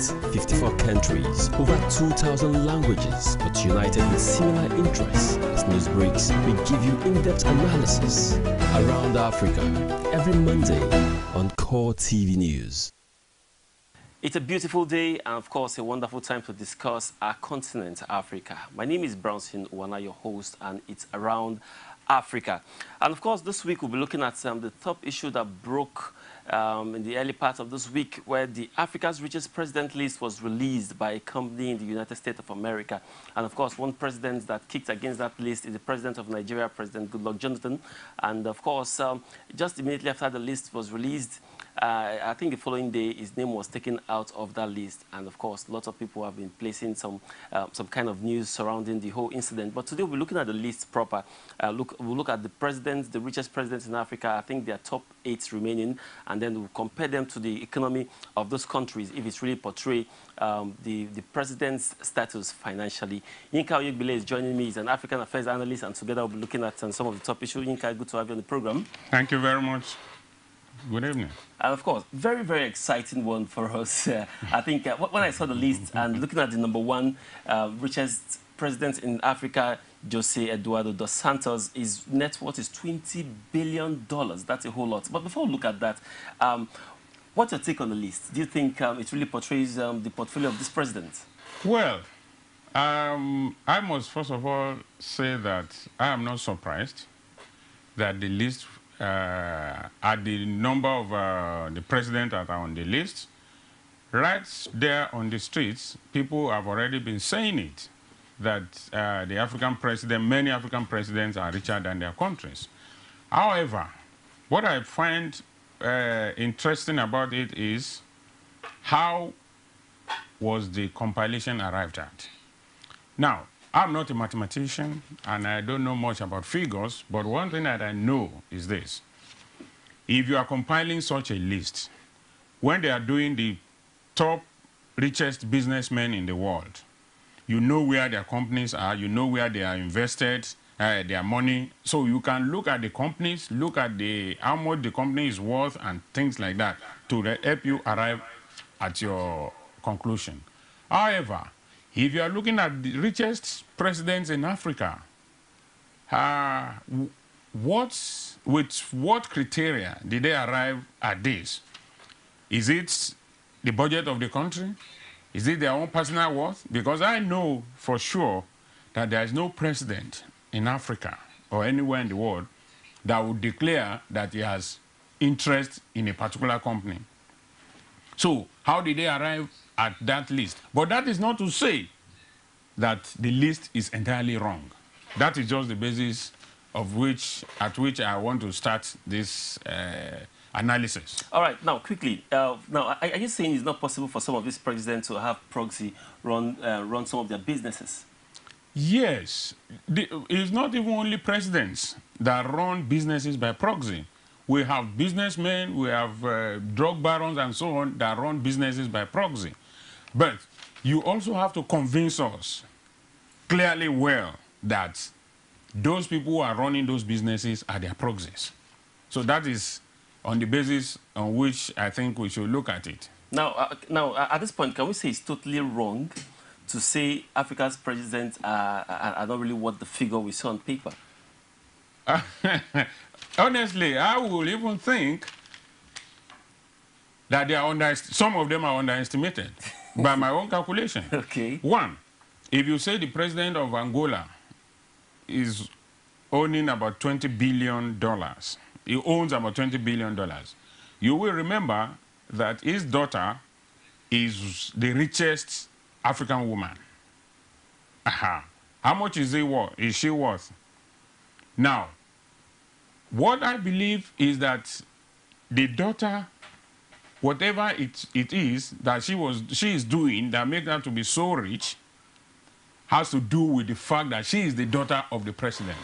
54 countries, over 2,000 languages, but united with similar interests. As news breaks, we give you in-depth analysis around Africa every Monday on Core TV News. It's a beautiful day and, of course, a wonderful time to discuss our continent, Africa. My name is BROWNSON, your host, and it's around Africa. And, of course, this week we'll be looking at the top issue that broke in the early part of this week, where the Africa's Richest President list was released by a company in the United States of America. And, of course, one president that kicked against that list is the president of Nigeria, President Goodluck Jonathan. And, of course, just immediately after the list was released, I think the following day, his name was taken out of that list. And, of course, lots of people have been placing some kind of news surrounding the whole incident. But today, we'll be looking at the list proper. We'll look at the presidents, the richest presidents in Africa. I think there are top 8 remaining. And then we'll compare them to the economy of those countries, if it's really portray the president's status financially. Yinka Oyegbile is joining me. He's an African affairs analyst. And together, we'll be looking at some of the top issues. Yinka, good to have you on the program. Thank you very much. Good evening. And of course, very, very exciting one for us. I think when I saw the list and looking at the #1 richest president in Africa, Jose Eduardo dos Santos, his net worth is $20 billion. That's a whole lot. But before we look at that, what's your take on the list? Do you think it really portrays the portfolio of this president? Well, I must first of all say that I am not surprised that the list at the number of the presidents that are on the list. Right there on the streets, people have already been saying it, that the African president, many African presidents are richer than their countries. However, what I find interesting about it is how was the compilation arrived at. Now, I'm not a mathematician, and I don't know much about figures, but one thing that I know is this. If you are compiling such a list, when they are doing the top richest businessmen in the world, you know where their companies are, you know where they are invested, their money. So you can look at the companies, look at how much the company is worth and things like that to help you arrive at your conclusion. However, if you are looking at the richest presidents in Africa, with what criteria did they arrive at this? Is it the budget of the country? Is it their own personal worth? Because I know for sure that there is no president in Africa or anywhere in the world that would declare that he has interest in a particular company. So how did they arrive at that list? But that is not to say that the list is entirely wrong. That is just the basis of at which I want to start this analysis. All right, now quickly, are you saying it's not possible for some of these presidents to have proxy run some of their businesses? Yes, it's not even only presidents that run businesses by proxy. We have businessmen, we have drug barons and so on that run businesses by proxy. But you also have to convince us clearly well that those people who are running those businesses are their proxies. So that is on the basis on which I think we should look at it. Now, at this point, can we say it's totally wrong to say Africa's presidents are not really worth the figure we saw on paper? Honestly, I will even think that some of them are underestimated by my own calculation. Okay. One, if you say the president of Angola is owning about $20 billion, he owns about $20 billion, you will remember that his daughter is the richest African woman. How much is she worth? Now, what I believe is that the daughter, whatever it is that she is doing that makes her to be so rich, has to do with the fact that she is the daughter of the president.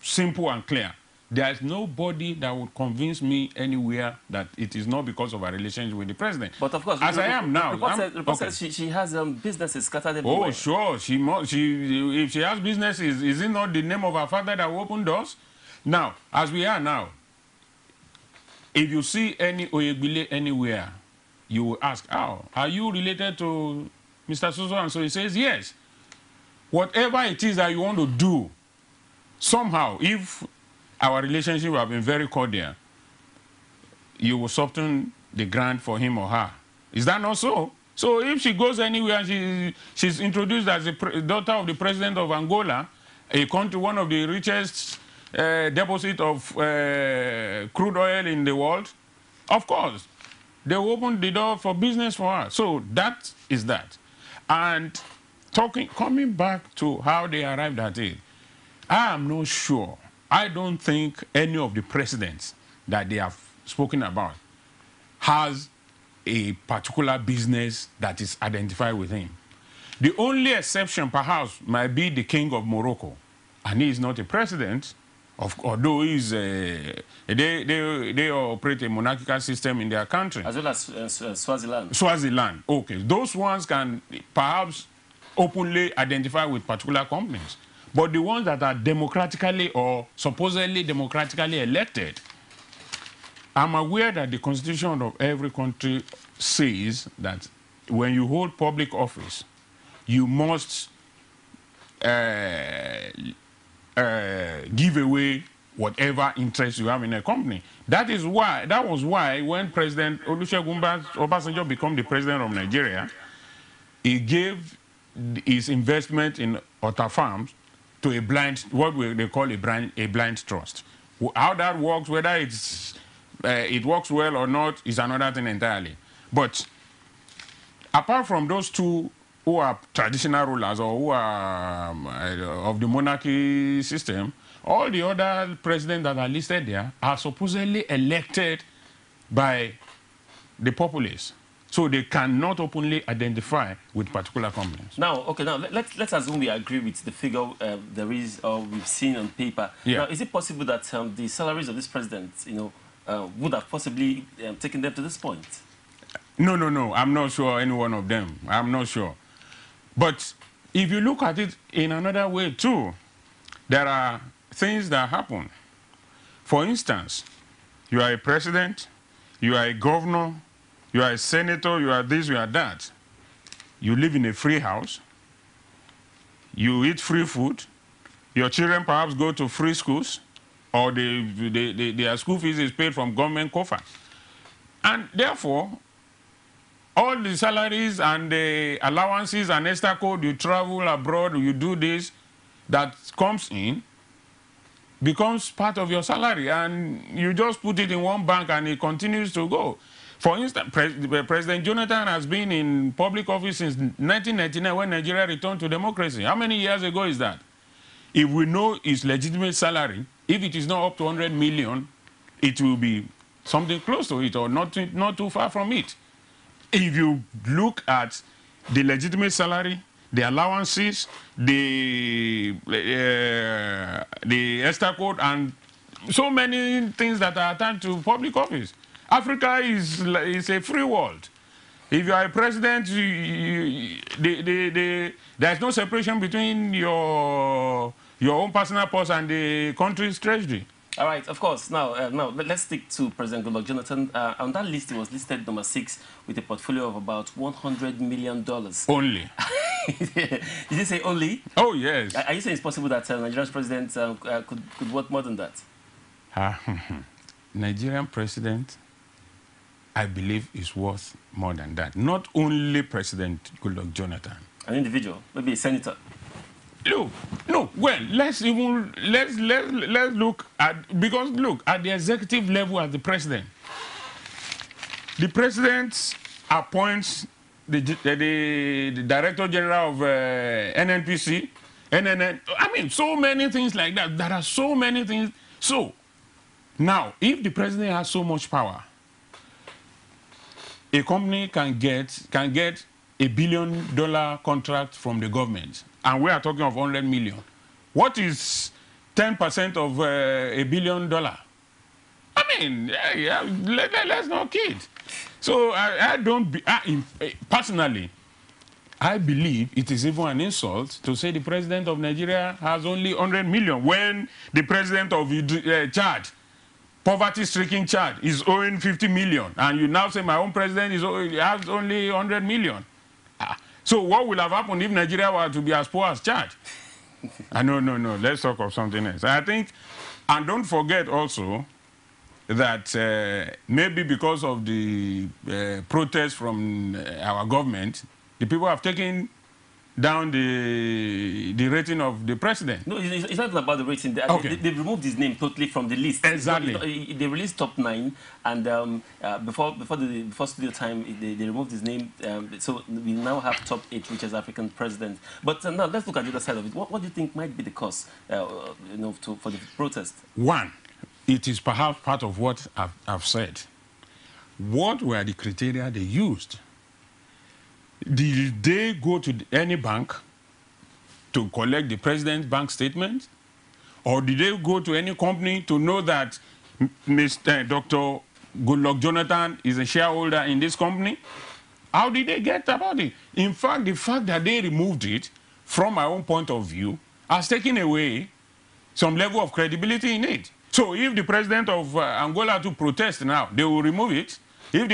Simple and clear. There is nobody that would convince me anywhere that it is not because of her relationship with the president. But of course, as I am now, report says she has businesses scattered everywhere. Oh, sure. If she has businesses, is it not the name of her father that will open doors? Now, as we are now, if you see any Oyegbile anywhere, you will ask, how? Are you related to Mr. So-so? And so he says, yes. Whatever it is that you want to do, somehow, if our relationship have been very cordial, you will soften the grant for him or her. Is that not so? So if she goes anywhere, she's introduced as the daughter of the president of Angola, a country, one of the richest deposit of crude oil in the world, of course, they will open the door for business for her. So that is that. And coming back to how they arrived at it, I am not sure. I don't think any of the presidents that they have spoken about has a particular business that is identified with him. The only exception, perhaps, might be the king of Morocco, and he is not a president, although he's they operate a monarchical system in their country. As well as Swaziland. Swaziland, okay. Those ones can perhaps openly identify with particular companies. But the ones that are democratically or supposedly democratically elected, I'm aware that the constitution of every country says that when you hold public office, you must give away whatever interest you have in a company. That was why when President Olusegun Obasanjo became the president of Nigeria, he gave his investment in Ota Farms to a blind, what they call a blind trust. How that works, whether it works well or not, is another thing entirely. But apart from those two who are traditional rulers or who are of the monarchy system, all the other presidents that are listed there are supposedly elected by the populace. So they cannot openly identify with particular companies. Now, okay, now let's assume we agree with the figure there is or we've seen on paper. Yeah. Now, is it possible that the salaries of this president, would have possibly taken them to this point? No. I'm not sure any one of them. I'm not sure. But if you look at it in another way too, there are things that happen. For instance, you are a president, you are a governor, you are a senator, you are this, you are that. You live in a free house. You eat free food. Your children perhaps go to free schools, or their school fees is paid from government coffers. And therefore, all the salaries and the allowances and extra code, you travel abroad, you do this, that comes in, becomes part of your salary, and you just put it in one bank and it continues to go. For instance, President Jonathan has been in public office since 1999 when Nigeria returned to democracy. How many years ago is that? If we know his legitimate salary, if it is not up to 100 million, it will be something close to it or not too far from it. If you look at the legitimate salary, the allowances, the extra code, and so many things that are attached to public office. Africa is a free world. If you are a president, there's no separation between your own personal purse and the country's treasury. All right, of course. Now let's stick to President Goodluck Jonathan. On that list, he was listed number 6 with a portfolio of about $100 million. Only. Did you say only? Oh, yes. Are you saying it's possible that Nigeria's president could work more than that? Nigerian president, I believe, is worth more than that. Not only President Goodluck Jonathan. An individual, maybe a senator. Look, no. Well, let's look at, because look at the executive level as the president. The president appoints the director general of NNPC, NNN. I mean, so many things like that. There are so many things. So now, if the president has so much power, a company can get $1 billion contract from the government, and we are talking of 100 million. What is 10% of $1 billion? I mean, let's not kid. So personally, I believe it is even an insult to say the president of Nigeria has only 100 million when the president of Chad poverty-stricken child is owing 50 million, and you now say my own president has only 100 million. So what will have happened if Nigeria were to be as poor as Chad? No. Let's talk of something else. I think, and don't forget also that maybe because of the protest from our government, the people have taken down the rating of the president. No, it's not about the rating. Okay. They removed his name totally from the list. Exactly. They released top 9, and before studio time, they removed his name. So we now have top 8 richest African president. But now let's look at the other side of it. What do you think might be the cause, for the protest? One, it is perhaps part of what I've said. What were the criteria they used? Did they go to any bank to collect the president's bank statement? Or did they go to any company to know that Mr. Dr. Goodluck Jonathan is a shareholder in this company? How did they get about it? In fact, the fact that they removed it, from my own point of view, has taken away some level of credibility in it. So if the president of Angola to protest now, they will remove it. If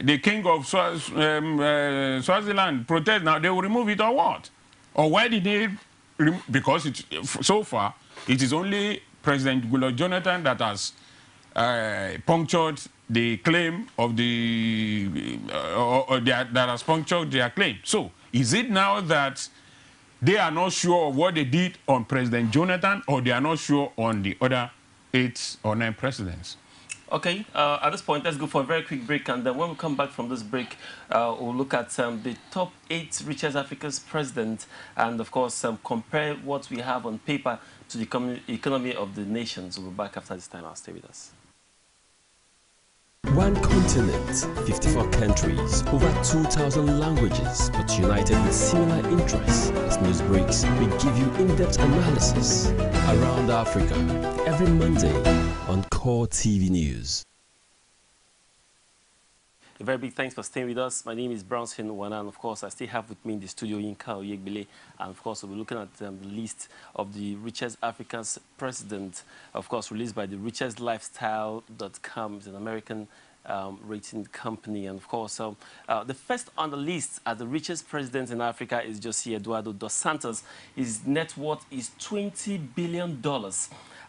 the king of Swaziland protest now, they will remove it, or what? Or why did they? Because so far, it is only President Goodluck Jonathan that has punctured the claim of that has punctured their claim. So is it now that they are not sure of what they did on President Jonathan, or they are not sure on the other 8 or 9 presidents? Okay, at this point, let's go for a very quick break, and then when we come back from this break, we'll look at the top 8 richest Africa's president, and of course, compare what we have on paper to the economy of the nations. We'll be back after this time. I'll stay with us. One continent, 54 countries, over 2,000 languages, but united with similar interests. As news breaks, we give you in-depth analysis around Africa every Monday on Core TV News. A very big thanks for staying with us. My name is BROWNSON, UNWANA, and of course, I still have with me in the studio Yinka Oyegbile, and of course, we'll be looking at the list of the richest Africa's president, of course, released by the RICHESTlifestyle.com. It's an American rating company, and of course, the first on the list as the richest president in Africa is Jose Eduardo dos Santos. His net worth is $20 billion.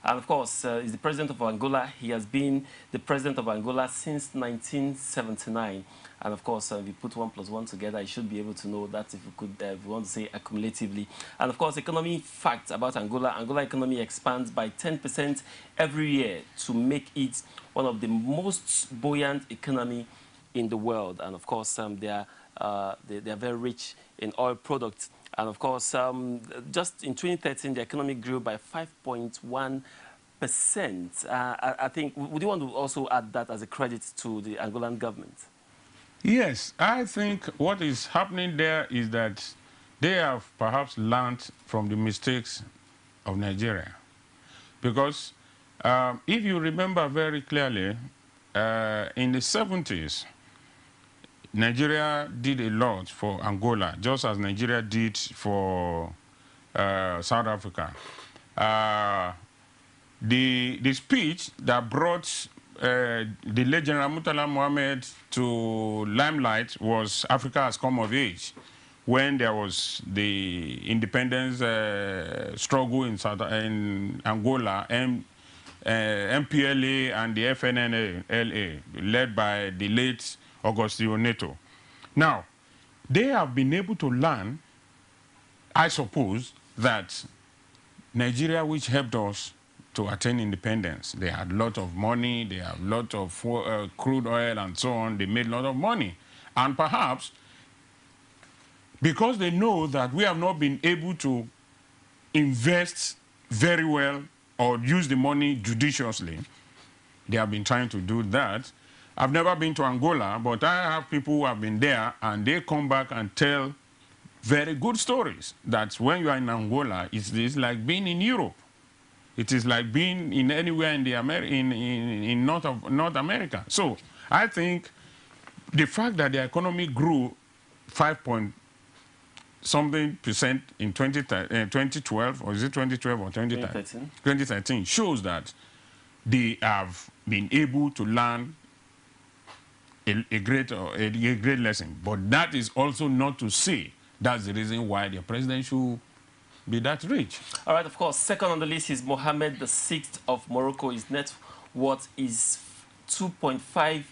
And of course, he's the president of Angola. He has been the president of Angola since 1979. And of course, if you put 1 + 1 together, you should be able to know that, if you could, if you want to say accumulatively. And of course, economy facts about Angola. Angola economy expands by 10% every year to make it one of the most buoyant economy in the world. And of course, they are very rich in oil products. And of course, just in 2013, the economy grew by 5.1%. I think, would you want to also add that as a credit to the Angolan government? Yes, I think what is happening there is that they have perhaps learned from the mistakes of Nigeria. Because if you remember very clearly, in the 70s, Nigeria did a lot for Angola, just as Nigeria did for South Africa. The speech that brought the late General Murtala Mohammed to limelight was Africa Has Come of Age, when there was the independence struggle in Angola, MPLA and the FNLA, led by the late Agostinho Neto. Now, they have been able to learn, I suppose, that Nigeria, which helped us to attain independence, they had a lot of money, they have a lot of crude oil and so on, they made a lot of money. And perhaps, because they know that we have not been able to invest very well or use the money judiciously, they have been trying to do that. I've never been to Angola, but I have people who have been there, and they come back and tell very good stories that when you are in Angola, it's like being in Europe. It is like being in anywhere in in North America. So I think the fact that the economy grew 5.1% something percent in 2012, or is it 2012 or 2013? 2013 shows that they have been able to learn a great lesson. But that is also not to say that's the reason why the president should be that rich. All right, of course. Second on the list is Mohammed VI of Morocco. His net worth is $2.5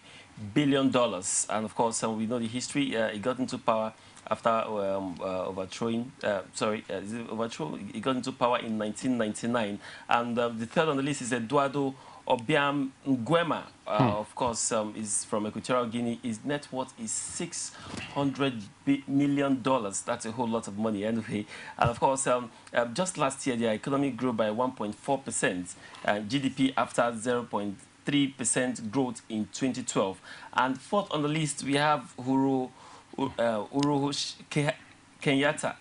billion. And of course, we know the history. He got into power after overthrowing, he got into power in 1999. And the third on the list is Eduardo Obiang Nguema, of course, is from Equatorial Guinea. His net worth is $600 million. That's a whole lot of money anyway. And of course, just last year, their economy grew by 1.4%, GDP after 0.3% growth in 2012. And fourth on the list, we have Uhuru Kenyatta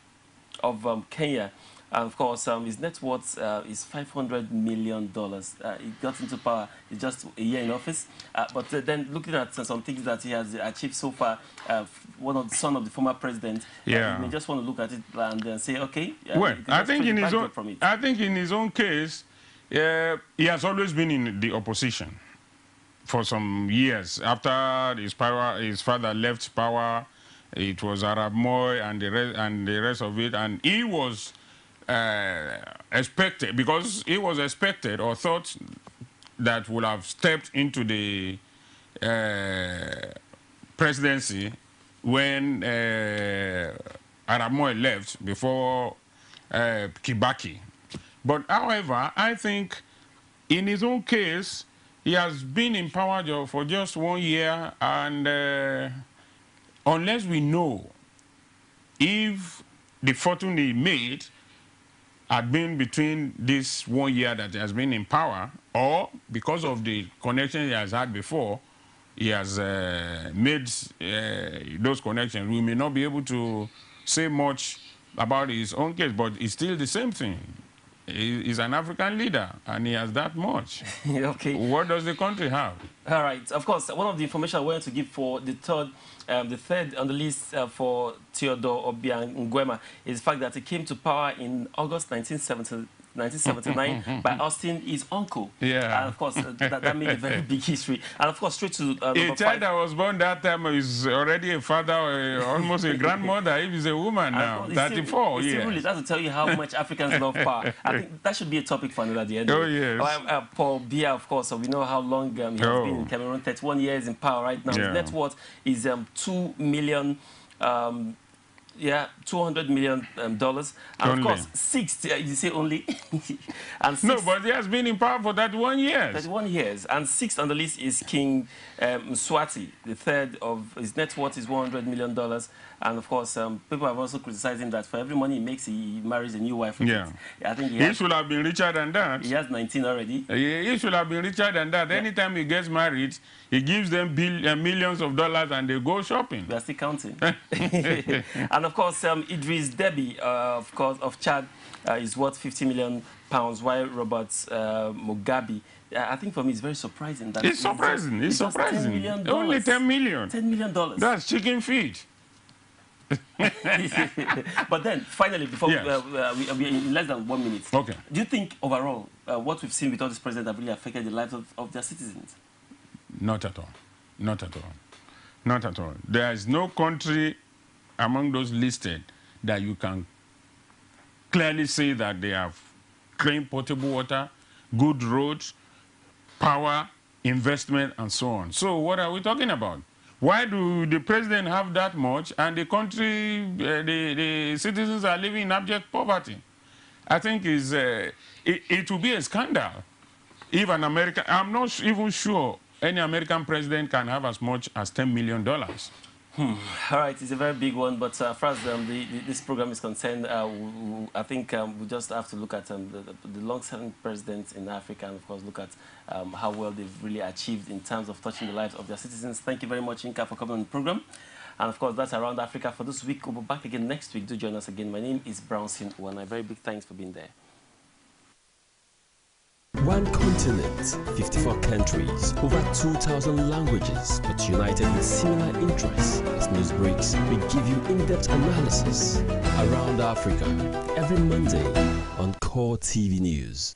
of Kenya. And of course, his net worth is $500 million. He got into power just a year in office. But then looking at some things that he has achieved so far, son of the former president, you may just want to look at it and say, okay. Well, I think in his own case, he has always been in the opposition for some years. After his father left power, it was Arab Moi and the rest of it, and he was expected, because he was expected or thought that would have stepped into the presidency when Arab Moi left before Kibaki. But however, I think in his own case, he has been in power for just 1 year, and unless we know if the fortune he made had been between this 1 year that he has been in power, or because of the connections he has had before, he has made those connections, we may not be able to say much about his own case, but it's still the same thing. He's an African leader, and he has that much. Okay. What does the country have? All right. Of course, one of the information I wanted to give for the third on the list for Theodore Obiang Nguema is the fact that he came to power in August 1979 by ousting his uncle. Yeah. And of course, that made a very big history. And of course, straight to a child that was born that time is already a father, almost a grandmother, if he's a woman now, 34 years. Really, that's to tell you how much Africans love power. I think that should be a topic for another day. Oh, yes. Paul Biya, of course, so we know how long he has been in Cameroon, 31 years in power right now. His net worth is $200 million. $200 million. And of course, you say only. And no, but he has been in power for 31 years. 31 years. And sixth on the list is King Mswati. The third of his net worth is $100 million. And of course, people have also criticized him that for every money he makes, he marries a new wife. Yeah. I think he should have been richer than that. He has 19 already. He should have been richer than that. Yeah. Anytime he gets married, he gives them millions of dollars and they go shopping. We are still counting. And of course, Idris Deby, of course, of Chad, is worth £50 million, while Robert Mugabe, I think for me, it's very surprising. That it's surprising. It's surprising. $10 million. Only $10 million. $10 million. That's chicken feet. But then, finally, before we in less than 1 minute, okay. Do you think overall what we've seen with all this president have really affected the lives of their citizens? Not at all. Not at all. Not at all. There is no country among those listed that you can clearly say that they have clean potable water, good roads, power, investment, and so on. So what are we talking about? Why do the president have that much and the country, the citizens are living in abject poverty? I think it will be a scandal if an American, I'm not even sure any American president can have as much as $10 million. All right, it's a very big one, but as far as this program is concerned, I think we just have to look at the long-serving presidents in Africa and, of course, look at how well they've really achieved in terms of touching the lives of their citizens. Thank you very much, Inka, for coming on the program. And, of course, that's Around Africa for this week. We'll be back again next week. Do join us again. My name is BROWNSON. One very big thanks for being there. One continent, 54 countries, over 2,000 languages, but united with similar interests. As news breaks, we give you in-depth analysis around Africa every Monday on Core TV News.